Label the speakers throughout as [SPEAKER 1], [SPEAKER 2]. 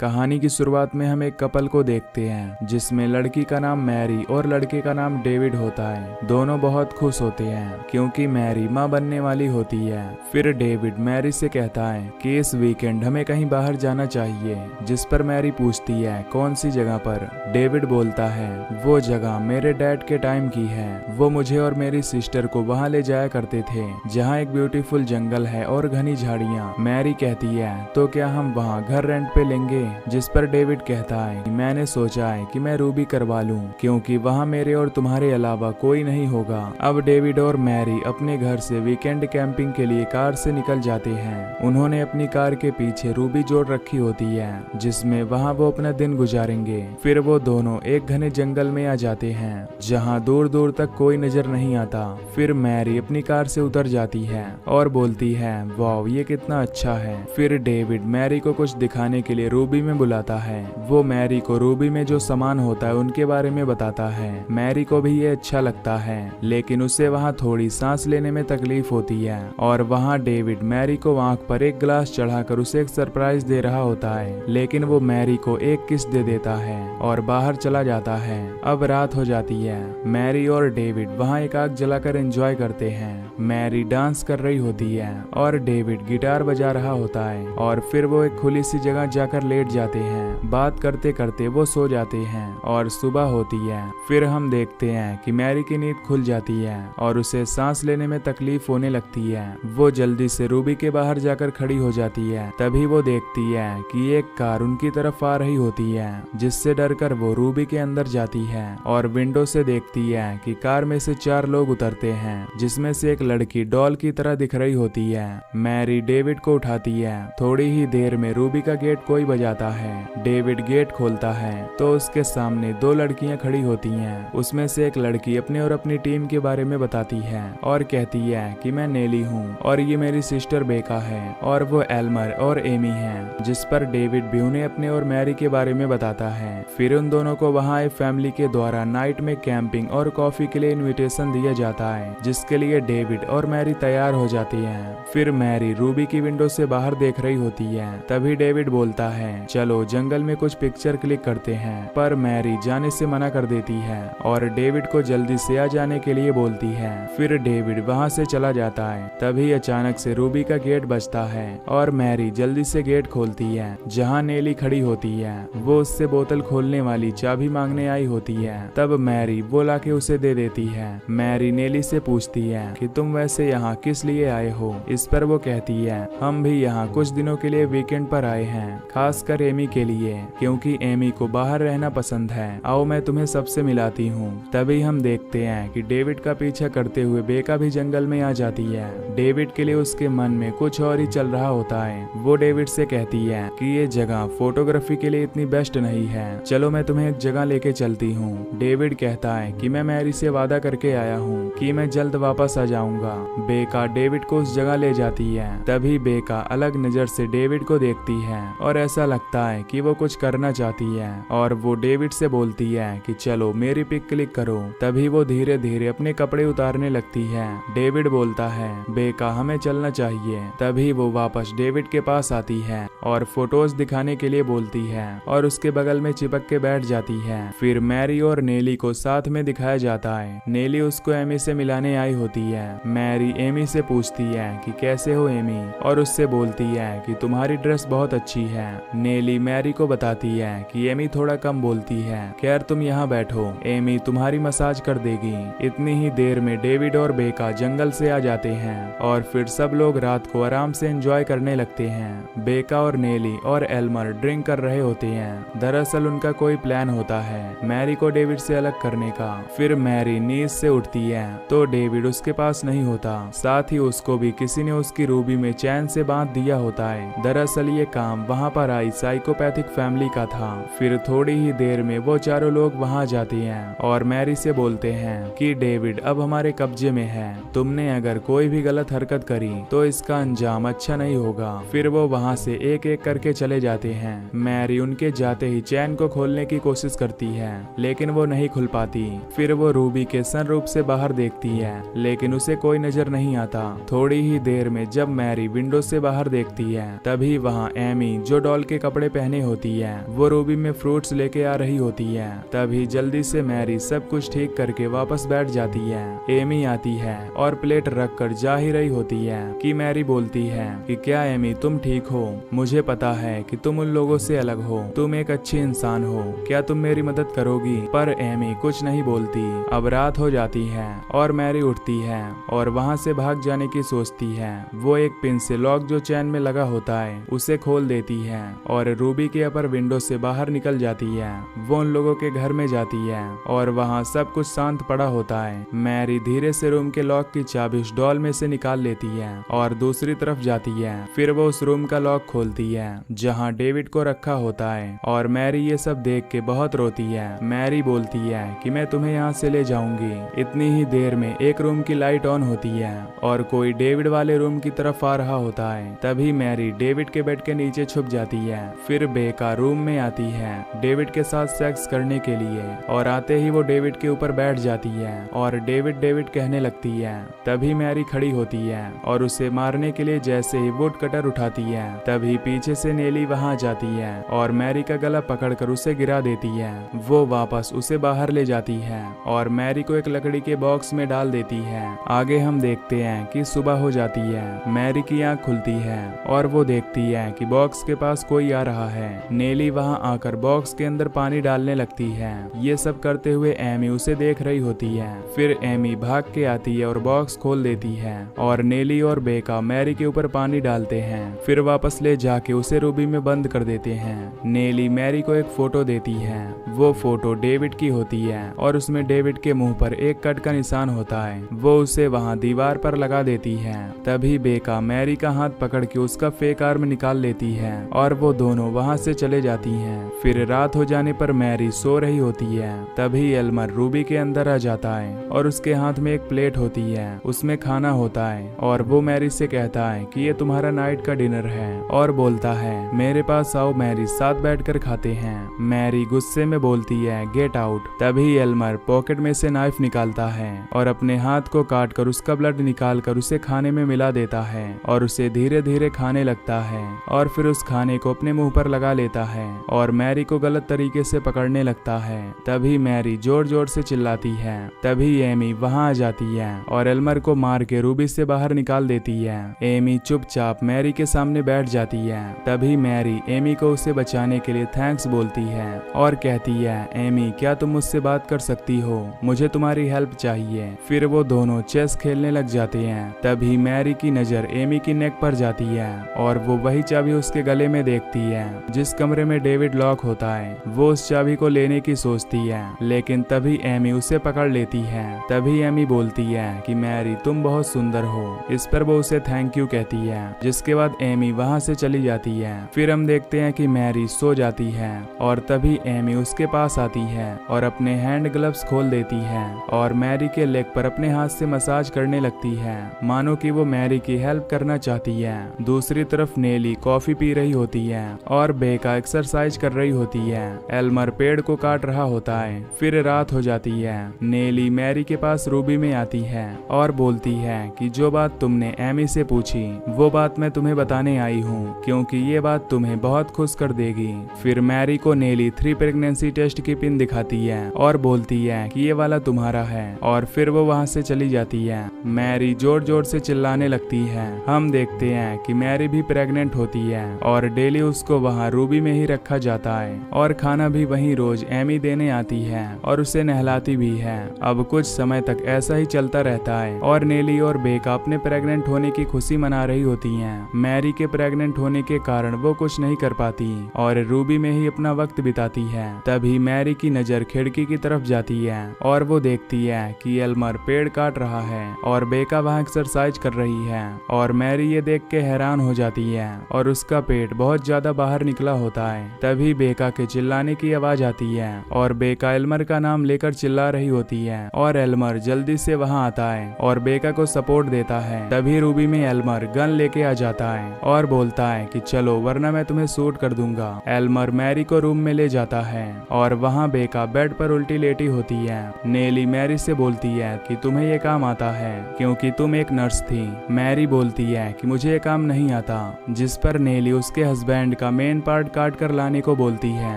[SPEAKER 1] कहानी की शुरुआत में हम एक कपल को देखते हैं जिसमें लड़की का नाम मैरी और लड़के का नाम डेविड होता है। दोनों बहुत खुश होते हैं क्योंकि मैरी माँ बनने वाली होती है। फिर डेविड मैरी से कहता है कि इस वीकेंड हमें कहीं बाहर जाना चाहिए, जिस पर मैरी पूछती है कौन सी जगह पर। डेविड बोलता है वो जगह मेरे डैड के टाइम की है, वो मुझे और मेरी सिस्टर को वहाँ ले जाया करते थे जहाँ एक ब्यूटीफुल जंगल है और घनी झाड़ियाँ। मैरी कहती है तो क्या हम वहाँ घर रेंट पे लेंगे, जिस पर डेविड कहता है कि मैंने सोचा है कि मैं रूबी करवा लूं क्योंकि वहाँ मेरे और तुम्हारे अलावा कोई नहीं होगा। अब डेविड और मैरी अपने घर से वीकेंड कैंपिंग के लिए कार से निकल जाते हैं। उन्होंने अपनी कार के पीछे रूबी जोड़ रखी होती है जिसमें वहाँ वो अपना दिन गुजारेंगे। फिर वो दोनों एक घने जंगल में आ जाते हैं जहाँ दूर दूर तक कोई नजर नहीं आता। फिर मैरी अपनी कार से उतर जाती है और बोलती है वाह ये कितना अच्छा है। फिर डेविड मैरी को कुछ दिखाने के लिए रूबी में बुलाता है। वो मैरी को रूबी में जो सामान होता है उनके बारे में बताता है। मैरी को भी ये अच्छा लगता है लेकिन उसे वहाँ थोड़ी सांस लेने में तकलीफ होती है और वहाँ डेविड मैरी को आंख पर एक ग्लास चढ़ाकर उसे एक सरप्राइज दे रहा होता है, लेकिन वो मैरी को एक किस दे देता है और बाहर चला जाता है। अब रात हो जाती है। मैरी और डेविड वहाँ एक आग जलाकर एंजॉय करते हैं। मैरी डांस कर रही होती है और डेविड गिटार बजा रहा होता है और फिर वो एक खुली सी जगह जाकर लेट जाते हैं। बात करते करते वो सो जाते हैं और सुबह होती है। फिर हम देखते हैं कि मैरी की नींद खुल जाती है और उसे सांस लेने में तकलीफ होने लगती है। वो जल्दी से रूबी के बाहर जाकर खड़ी हो जाती है। तभी वो देखती है कि एक कार उनकी तरफ आ रही होती है, जिससे डरकर वो रूबी के अंदर जाती है और विंडो से देखती है कि कार में से 4 लोग उतरते हैं, जिसमें से एक लड़की डॉल की तरह दिख रही होती है। मैरी डेविड को उठाती है। थोड़ी ही देर में रूबी का गेट कोई बजाता है। डेविड गेट खोलता है तो उसके सामने 2 लड़कियां खड़ी होती हैं। उसमें से एक लड़की अपने और अपनी टीम के बारे में बताती है और कहती है कि मैं नेली हूँ और ये मेरी सिस्टर बेका है और वो एल्मर और एमी है, जिस पर डेविड भी उन्हें अपने और मैरी के बारे में बताता है। फिर उन दोनों को वहाँ एक फैमिली के द्वारा नाइट में कैंपिंग और कॉफी के लिए इन्विटेशन दिया जाता है, जिसके लिए डेविड और मैरी तैयार हो जाती हैं। फिर मैरी रूबी की विंडो से बाहर देख रही होती है। तभी डेविड बोलता है चलो जंगल में कुछ पिक्चर क्लिक करते हैं, पर मैरी जाने से मना कर देती है और डेविड को जल्दी से आ जाने के लिए बोलती है। फिर डेविड वहां से चला जाता है। तभी अचानक से रूबी का गेट बजता है और मैरी जल्दी से गेट खोलती है। जहां नेली खड़ी होती है वो उससे बोतल खोलने वाली चाबी मांगने आई होती है। तब मैरी वो लाके उसे दे देती है। मैरी नेली से पूछती है कि तुम वैसे यहाँ किस लिए आए हो। इस पर वो कहती है हम भी यहाँ कुछ दिनों के लिए वीकेंड पर आए हैं, खासकर एमी के लिए, क्योंकि एमी को बाहर रहना पसंद है। आओ मैं तुम्हें सबसे मिलाती हूँ। तभी हम देखते हैं कि डेविड का पीछा करते हुए बेका भी जंगल में आ जाती है। डेविड के लिए उसके मन में कुछ और ही चल रहा होता है। वो डेविड से कहती है कि ये जगह फोटोग्राफी के लिए इतनी बेस्ट नहीं है, चलो मैं तुम्हें एक जगह लेके चलती हूँ। डेविड कहता है कि मैं मैरी से वादा करके आया हूँ कि मैं जल्द वापस आ जाऊंगा। बेका डेविड को उस जगह ले जाती है। तभी बेका अलग नजर से डेविड को देखती है और ऐसा लगता है कि वो कुछ करना चाहती है और वो डेविड से बोलती है कि चलो मेरी पिक क्लिक करो। तभी वो धीरे धीरे अपने कपड़े उतारने लगती है। डेविड बोलता है बेका हमें चलना चाहिए। तभी वो वापस डेविड के पास आती है और फोटोज दिखाने के लिए बोलती है और उसके बगल में चिपक के बैठ जाती है। फिर मैरी और नेली को साथ में दिखाया जाता है। नेली उसको एमी से मिलाने आई होती है। मैरी एमी से पूछती है कि कैसे हो एमी, और उससे बोलती है कि तुम्हारी ड्रेस बहुत अच्छी है। नेली मैरी को बताती है कि एमी थोड़ा कम बोलती है, खैर तुम यहाँ बैठो, एमी तुम्हारी मसाज कर देगी। इतनी ही देर में डेविड और बेका जंगल से आ जाते हैं और फिर सब लोग रात को आराम से एंजॉय करने लगते हैं। बेका और नेली और एल्मर ड्रिंक कर रहे होते हैं। दरअसल उनका कोई प्लान होता है मैरी को डेविड से अलग करने का। फिर मैरी नींद से उठती है तो डेविड उसके पास नहीं होता, साथ ही उसको भी किसी ने उसकी रूबी में चैन से बांध दिया होता है। दरअसल ये काम वहाँ पर आई साइकोपैथिक फैमिली का था। फिर थोड़ी ही देर में वो चारों लोग वहाँ जाते हैं और मैरी से बोलते हैं कि डेविड अब हमारे कब्जे में है, तुमने अगर कोई भी गलत हरकत करी तो इसका अंजाम अच्छा नहीं होगा। फिर वो वहाँ से एक एक करके चले जाते हैं। मैरी उनके जाते ही चैन को खोलने की कोशिश करती है लेकिन वो नहीं खुल पाती। फिर वो रूबी के सनरूफ से बाहर देखती है लेकिन उसे कोई नजर नहीं आता। थोड़ी ही देर में जब मैरी विंडो से बाहर देखती है तभी वहाँ एमी जो डॉल के कपड़े पहने होती है वो रूबी में फ्रूट्स लेके आ रही होती है। तभी जल्दी से मैरी सब कुछ ठीक करके वापस बैठ जाती है। एमी आती है और प्लेट रख कर जा ही रही होती है कि मैरी बोलती है कि क्या एमी तुम ठीक हो? मुझे पता है कि तुम उन लोगों से अलग हो, तुम एक अच्छी इंसान हो, क्या तुम मेरी मदद करोगी? पर एमी कुछ नहीं बोलती। अब रात हो जाती है और मैरी उठती है और वहाँ से भाग जाने की सोचती है। वो एक पिन से लॉक जो चैन में लगा होता है उसे खोल देती है और रूबी के अपर विंडो से बाहर निकल जाती है। वो उन लोगों के घर में जाती है और वहाँ सब कुछ शांत पड़ा होता है। मैरी धीरे से रूम के लॉक की चाबी उस डॉल में से निकाल लेती है और दूसरी तरफ जाती है। फिर वो उस रूम का लॉक खोलती है जहाँ डेविड को रखा होता है और मैरी ये सब देख के बहुत रोती है। मैरी बोलती है कि मैं तुम्हें यहाँ से ले जाऊंगी। इतनी ही देर में एक रूम की लाइट ऑन होती है और कोई डेविड वाले रूम की तरफ आ रहा होता है। तभी मैरी डेविड के बेड के नीचे छुप जाती है। फिर बेका रूम में आती है डेविड के साथ सेक्स करने के लिए और आते ही वो डेविड के ऊपर बैठ जाती है और डेविड कहने लगती है। तभी मैरी खड़ी होती है और उसे मारने के लिए जैसे ही वुड कटर उठाती है तभी पीछे से नेली वहां जाती है और मैरी का गला पकड़कर उसे गिरा देती है। वो वापस उसे बाहर ले जाती है और मैरी को एक लकड़ी के बॉक्स में डाल देती है। आगे हम देखते हैं कि सुबह हो जाती है। मैरी की आंख खुलती है और वो देखती है कि बॉक्स के पास कोई आ रहा है। नेली वहां आकर बॉक्स के अंदर पानी डालने लगती है। ये सब करते हुए एमी उसे देख रही होती है। फिर एमी भाग के आती है और बॉक्स खोल देती है और नेली और बेका मैरी के ऊपर पानी डालते हैं। फिर वापस ले जाके उसे रूबी में बंद कर देते हैं। नेली मैरी को एक फोटो देती है। वो फोटो डेविड की होती है और उसमें डेविड के मुंह पर एक कट का निशान होता है। वो उसे वहां दीवार पर लगा देती है। तभी बेका मैरी का हाथ पकड़ के उसका फेक आर्म निकाल लेती है और वो दोनों वहां से चले जाती हैं। फिर रात हो जाने पर मैरी सो रही होती है। तभी एल्मर रूबी के अंदर आ जाता है और उसके हाथ में एक प्लेट होती है, उसमें खाना होता है और वो मैरी से कहता है कि ये तुम्हारा नाइट का डिनर है और बोलता है मेरे पास आओ मैरी, साथ बैठकर खाते हैं। मैरी गुस्से में बोलती है गेट आउट। तभी एल्मर पॉकेट में से नाइफ निकालता है और अपने हाथ को काट कर उसका ब्लड निकाल कर उसे खाने में मिला देता है और उसे धीरे धीरे खाने लगता है और फिर उस खाने को अपने मुंह पर लगा लेता है और मैरी को गलत तरीके से पकड़ने लगता है। तभी मैरी जोर जोर से चिल्लाती है। तभी एमी वहां आ जाती है और एल्मर को मार के रूबी से बाहर निकाल देती है। एमी चुपचाप मैरी के सामने बैठ जाती है। तभी मैरी एमी को उसे बचाने के लिए थैंक्स बोलती है और कहती है एमी क्या तुम मुझसे बात कर सकती हो, मुझे तुम्हारी हेल्प चाहिए। फिर वो दोनों चेस खेलने लग जाते हैं। तभी मैरी की नजर एमी की नेक पर जाती है और वो वही चाबी उसके गले में देखती है जिस कमरे में डेविड लॉक होता है। वो उस चाबी को लेने की सोचती है लेकिन तभी एमी उसे पकड़ लेती है। तभी एमी बोलती है कि मैरी तुम बहुत सुंदर हो। इस पर वो उसे थैंक यू कहती है जिसके बाद एमी वहां से चली जाती है। फिर हम देखते हैं कि मैरी सो जाती है और तभी एमी उसके पास आती है और अपने हैंड ग्लव्स खोल देती है और मैरी के लेग पर अपने हाथ से मसाज करने लगती है मानो कि वो मैरी की हेल्प करना चाहती है। दूसरी तरफ नेली कॉफी पी रही होती है और बेका एक्सरसाइज कर रही होती है। एल्मर पेड़ को काट रहा होता है। फिर रात हो जाती है। नेली मैरी के पास रूबी में आती है और बोलती है कि जो बात तुमने एमी से पूछी वो बात मैं तुम्हें बताने आई हूँ क्योंकि ये बात तुम्हें बहुत खुश कर देगी। फिर मैरी को नेली 3 प्रेगनेंसी टेस्ट की पिन दिखाती है और बोलती है कि ये वाला तुम्हारा है और फिर वो वहाँ से चली जाती है। मैरी जोर जोर से चिल्लाने लगती है। हम देखते हैं कि मैरी भी प्रेग्नेंट होती है और डेली उसको वहाँ रूबी में ही रखा जाता है और खाना भी वहीं रोज एमी देने आती है और उसे नहलाती भी है। अब कुछ समय तक ऐसा ही चलता रहता है और नेली और बेका अपने प्रेग्नेंट होने की खुशी मना रही होती हैं। मैरी के प्रेग्नेंट होने के कारण वो कुछ नहीं कर पाती और रूबी में ही अपना वक्त बिताती है। तभी मैरी की नजर खिड़की की तरफ जाती है और वो देखती है कि एल्मर पेड़ काट रहा है और बेका वहाँ एक्सरसाइज कर रही है और मैरी ये देख के हैरान हो जाती है और उसका पेट बहुत ज्यादा बाहर निकला होता है। तभी बेका के चिल्लाने की आवाज आती है और बेका एल्मर का नाम लेकर चिल्ला रही होती है और एल्मर जल्दी से वहां आता है और बेका को सपोर्ट देता है। तभी रूबी में एल्मर गन लेके आ जाता है और बोलता है कि चलो वरना मैं तुम्हें शूट कर दूंगा। एल्मर मैरी को रूम में ले जाता है और वहाँ बेका बेड पर उल्टी लेटी होती है। नेली मैरी से बोलती है कि तुम्हें ये काम आता है क्योंकि तुम एक नर्स थी। मैरी बोलती है कि मुझे ये काम नहीं आता, जिस पर नेली उसके हस्बैंड का मेन पार्ट काट कर लाने को बोलती है।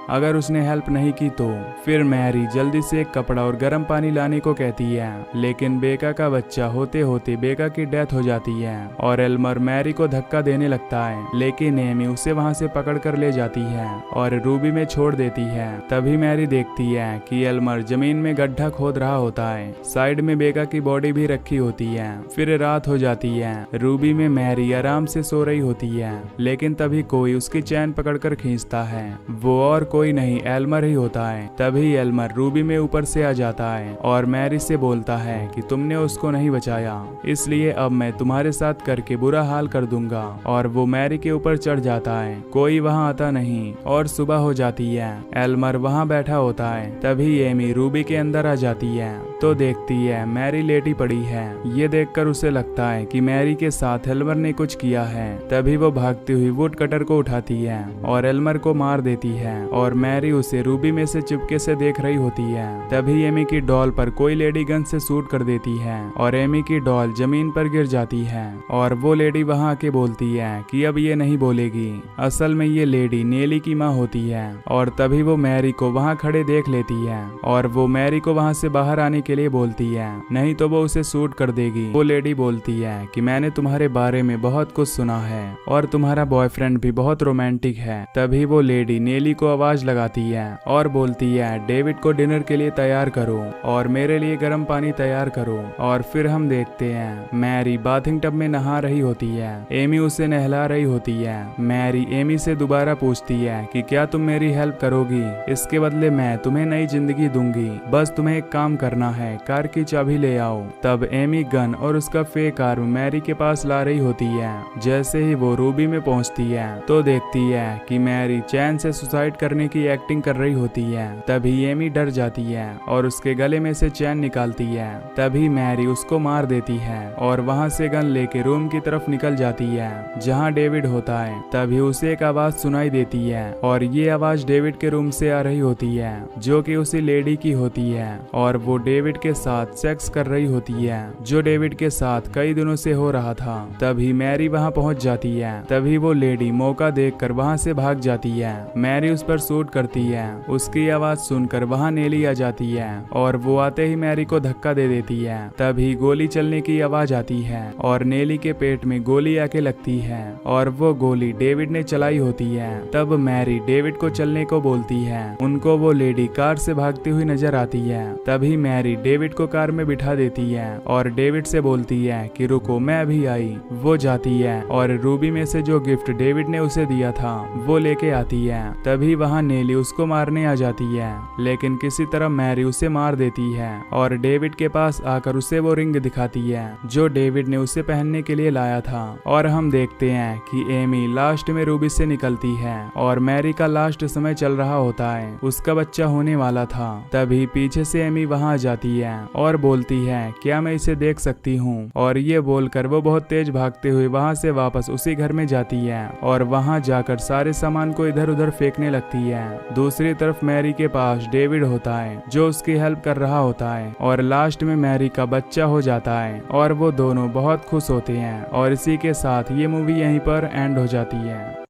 [SPEAKER 1] अगर उसने हेल्प नहीं की तो फिर मैरी जल्दी से एक कपड़ा और गर्म पानी लाने को कहती है, लेकिन बेका का बच्चा होते होते बेका की डेथ हो जाती है और एल्मर मैरी को धक्का देने लगता है, लेकिन एमी उसे वहां से पकड़ कर ले जाती है और रूबी में छोड़ देती है। तभी मैरी देखती है कि एल्मर जमीन में गड्ढा खोद रहा होता है। साइड में बेका की बॉडी भी रखी होती है। फिर रात हो जाती है। रूबी में मैरी आराम से सो रही होती है, लेकिन तभी कोई उसकी चैन पकड़कर खींचता है। वो और कोई नहीं एल्मर ही होता है। तभी एल्मर रूबी में ऊपर से आ जाता है और मैरी से बोलता है कि तुमने उसको नहीं बचाया, इसलिए अब मैं तुम्हारे साथ करके बुरा हाल कर दूंगा। और वो मैरी के ऊपर चढ़ जाता है। कोई वहां आता नहीं और सुबह हो जाती है। एल्मर वहां बैठा होता है। तभी एमी रूबी के अंदर आ जाती है तो देखती है मैरी लेटी पड़ी है। ये देखकर उसे लगता है कि मैरी के साथ एल्मर ने कुछ किया है। तभी वो भागती हुई वुड कटर को उठाती है और एल्मर को मार देती है और मैरी उसे रूबी में से चुपके से देख रही होती है। तभी एमी की डॉल पर कोई लेडी गन से शूट कर देती है और एमी की डॉल जमीन पर गिर जाती है और वो लेडी वहां आके बोलती है कि अब ये नहीं बोलेगी। असल में ये लेडी नेली की माँ होती है और तभी वो मैरी को वहां खड़े देख लेती है और वो मैरी को वहां से बाहर आने के लिए बोलती है, नहीं तो वो उसे शूट कर देगी। वो लेडी बोलती है कि मैंने तुम्हारे बारे में बहुत कुछ सुना है और तुम्हारा बॉयफ्रेंड भी बहुत रोमांटिक है। तभी वो लेडी नेली को आवाज लगाती है और बोलती है डेविड को डिनर के लिए तैयार करो और मेरे लिए गर्म पानी तैयार करो। और फिर हम देखते हैं मैरी बाथिंग टब में नहा रही होती है। एमी उसे नहला रही होती है। मैरी एमी से दोबारा पूछती है कि क्या तुम मेरी हेल्प करोगी? इसके बदले मैं तुम्हें नई जिंदगी दूंगी। बस तुम्हें एक काम करना है, कार की चाबी ले आओ। तब एमी गन और उसका फेक आर्म मैरी के पास ला रही होती है। जैसे ही वो रूबी में पहुंचती है तो देखती है कि मैरी चैन से सुसाइड करने की एक्टिंग कर रही होती है। तभी एमी डर जाती है और उसके गले में से चैन निकालती है। तभी मैरी उसको मार देती है और वहां से गन लेके रूम की तरफ निकल जाती है जहां डेविड होता है। तभी उसे एक आवाज सुनाई देती है और ये आवाज डेविड के रूम से आ रही होती है जो कि उसी लेडी की होती है और वो डेविड के साथ सेक्स कर रही होती है जो डेविड के साथ कई दिनों से हो रहा था। तभी मैरी वहां पहुंच जाती है। तभी वो लेडी मौका देखकर वहां से भाग जाती है। मैरी उस पर शूट करती है। उसकी आवाज सुनकर वहां नेली आ जाती है और वो आते ही मैरी को धक्का दे देती है। तभी गोली चलने की आवाज आती है और नेली के पेट में गोली आके लगती है और वो गोली डेविड ने चलाई होती है। तब मैरी डेविड को चलने को बोलती है। उनको वो लेडी कार से भागती हुई नजर आती है। तभी मैरी डेविड को कार में बिठा देती है और डेविड से बोलती है कि रुको मैं अभी आई। वो जाती है और रूबी में से जो गिफ्ट डेविड ने उसे दिया था वो लेके आती है। तभी वहां नेली उसको मारने आ जाती है, लेकिन किसी तरह मैरी उसे मार देती है और डेविड के पास आकर उसे वो रिंग दिखाती है जो डेविड ने उसे पहनने के लिए लाया था। और हम देखते हैं कि एमी लास्ट में रूबी से निकलती है और मैरी का लास्ट समय चल रहा होता है, उसका बच्चा होने वाला था। तभी पीछे से एमी वहां आ जाती है और बोलती है क्या मैं इसे देख सकती हूँ? और ये बोलकर वो बहुत तेज भागते हुए वहां से वापस उसी घर में जाती है और वहां जाकर सारे सामान को इधर उधर फेंकने लगती है। दूसरी तरफ मैरी के पास डेविड होता है जो उसकी हेल्प कर रहा होता है और लास्ट में मैरी का बच्चा हो जाता है और वो दोनों बहुत खुश होते हैं। और इसी के साथ ये मूवी यहीं पर एंड हो जाती है।